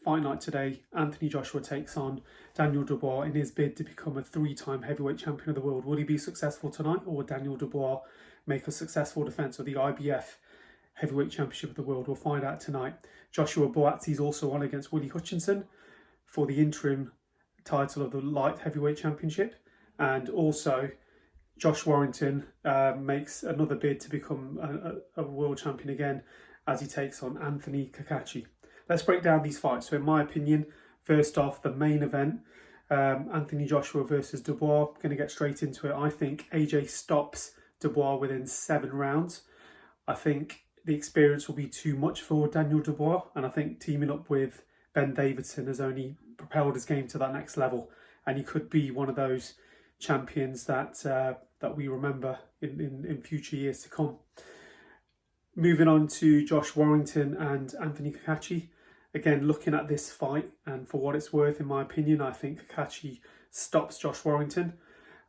fight night today, Anthony Joshua takes on Daniel Dubois in his bid to become a three-time heavyweight champion of the world. Will he be successful tonight, or will Daniel Dubois make a successful defence of the IBF heavyweight championship of the world? We'll find out tonight. Joshua Buatsi is also on against Willie Hutchinson for the interim title of the light heavyweight championship, and also Josh Warrington makes another bid to become a world champion again as he takes on Anthony Kakachi. Let's break down these fights. So in my opinion, first off, the main event, Anthony Joshua versus Dubois. Going to get straight into it. I think AJ stops Dubois within 7 rounds. I think the experience will be too much for Daniel Dubois, and I think teaming up with Ben Davidson has only propelled his game to that next level, and he could be one of those champions that that we remember in future years to come. Moving on to Josh Warrington and Anthony Kakachi. Again, looking at this fight, and for what it's worth, in my opinion, I think Kakachi stops Josh Warrington.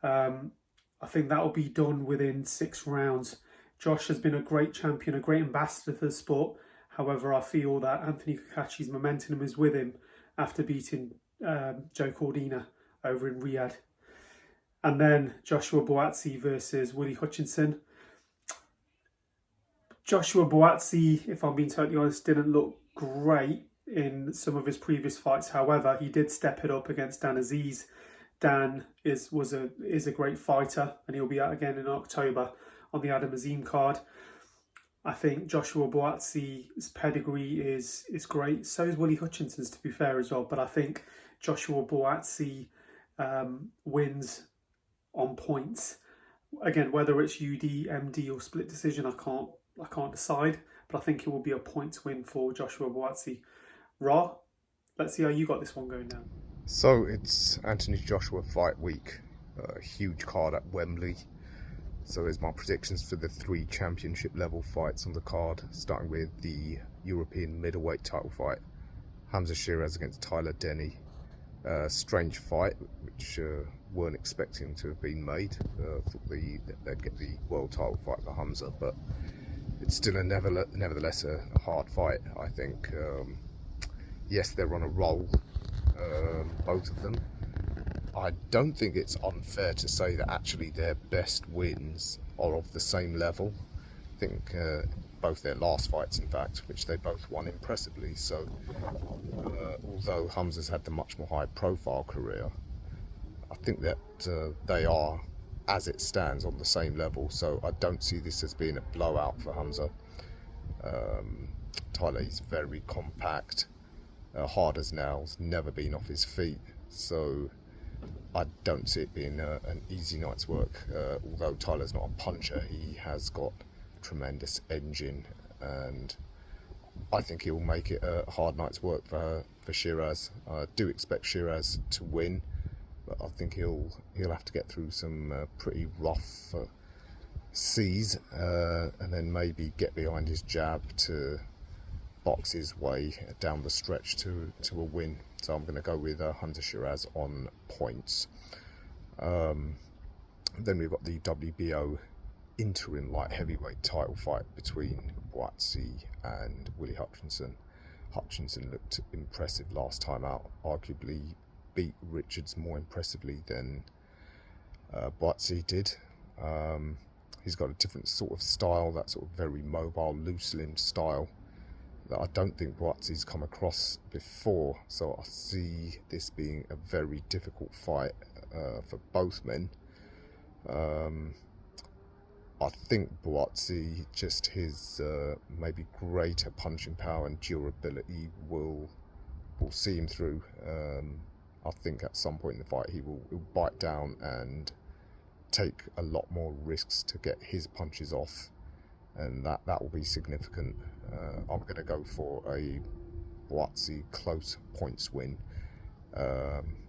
I think that will be done within 6 rounds. Josh has been a great champion, a great ambassador for the sport. However, I feel that Anthony Kakachi's momentum is with him after beating Joe Cordina over in Riyadh. And then Joshua Buatsi versus Willie Hutchinson. Joshua Buatsi, if I'm being totally honest, didn't look great in some of his previous fights. However, he did step it up against Dan Aziz. Dan is a great fighter, and he'll be out again in October on the Adam Azim card. I think Joshua Buatsi's pedigree is great. So is Willie Hutchinson's, to be fair, as well. But I think Joshua Buatsi wins on points. Again, whether it's UD, MD, or split decision, I can't decide. But I think it will be a points win for Joshua Buatsi. Ra, let's see how you got this one going down. So it's Anthony Joshua fight week. A huge card at Wembley. So here's my predictions for the 3 championship level fights on the card, starting with the European middleweight title fight. Hamza Shiraz against Tyler Denny. Strange fight, which weren't expecting to have been made. Thought they'd get the world title fight for Hamza, but it's still nevertheless a hard fight, I think. Yes, they're on a roll, both of them. I don't think it's unfair to say that actually their best wins are of the same level. I think both their last fights, in fact, which they both won impressively. So although Hamza's had the much more high-profile career, I think that they are, as it stands, on the same level. So I don't see this as being a blowout for Hamza. Tyler is very compact, hard as nails, never been off his feet. So I don't see it being an easy night's work. Although Tyler's not a puncher, he has got tremendous engine, and I think he'll make it a hard night's work for Shiraz. I do expect Shiraz to win, but I think he'll have to get through some pretty rough seas, and then maybe get behind his jab to box his way down the stretch to a win. So I'm going to go with Hamza Shiraz on points. Then we've got the WBO interim light heavyweight title fight between Buatsi and Willie Hutchinson. Hutchinson looked impressive last time out, arguably beat Richards more impressively than Buatsi did. He's got a different sort of style, that sort of very mobile, loose-limbed style that I don't think Buatsi's come across before. So I see this being a very difficult fight for both men. I think Buatsi, just his maybe greater punching power and durability will see him through. I think at some point in the fight he'll bite down and take a lot more risks to get his punches off, and that will be significant. I'm going to go for a Buatsi close points win.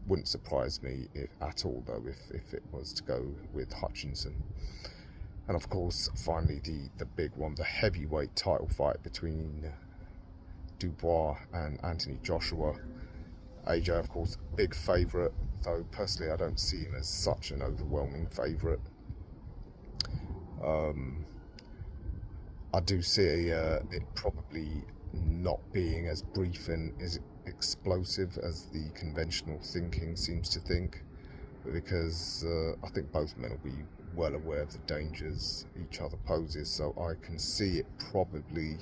Wouldn't surprise me at all, though, if it was to go with Hutchinson. And of course, finally, the big one, the heavyweight title fight between Dubois and Anthony Joshua. AJ, of course, big favourite, though personally I don't see him as such an overwhelming favourite. I do see it probably not being as brief and explosive as the conventional thinking seems to think, because I think both men will be well aware of the dangers each other poses, so I can see it probably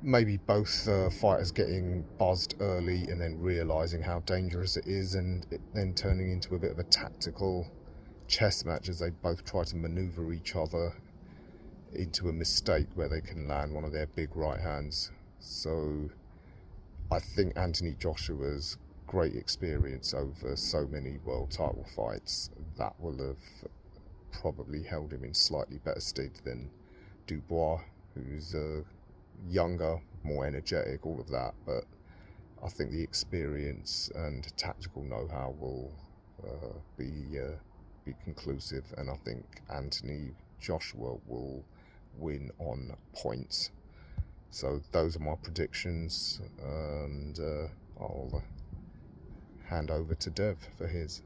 maybe both fighters getting buzzed early and then realising how dangerous it is, and it then turning into a bit of a tactical chess match as they both try to manoeuvre each other into a mistake where they can land one of their big right hands. So I think Anthony Joshua's great experience over so many world title fights, that will have probably held him in slightly better stead than Dubois, who's younger, more energetic, all of that, but I think the experience and tactical know-how will be conclusive, and I think Anthony Joshua will win on points. So those are my predictions, and I'll hand over to Dev for his.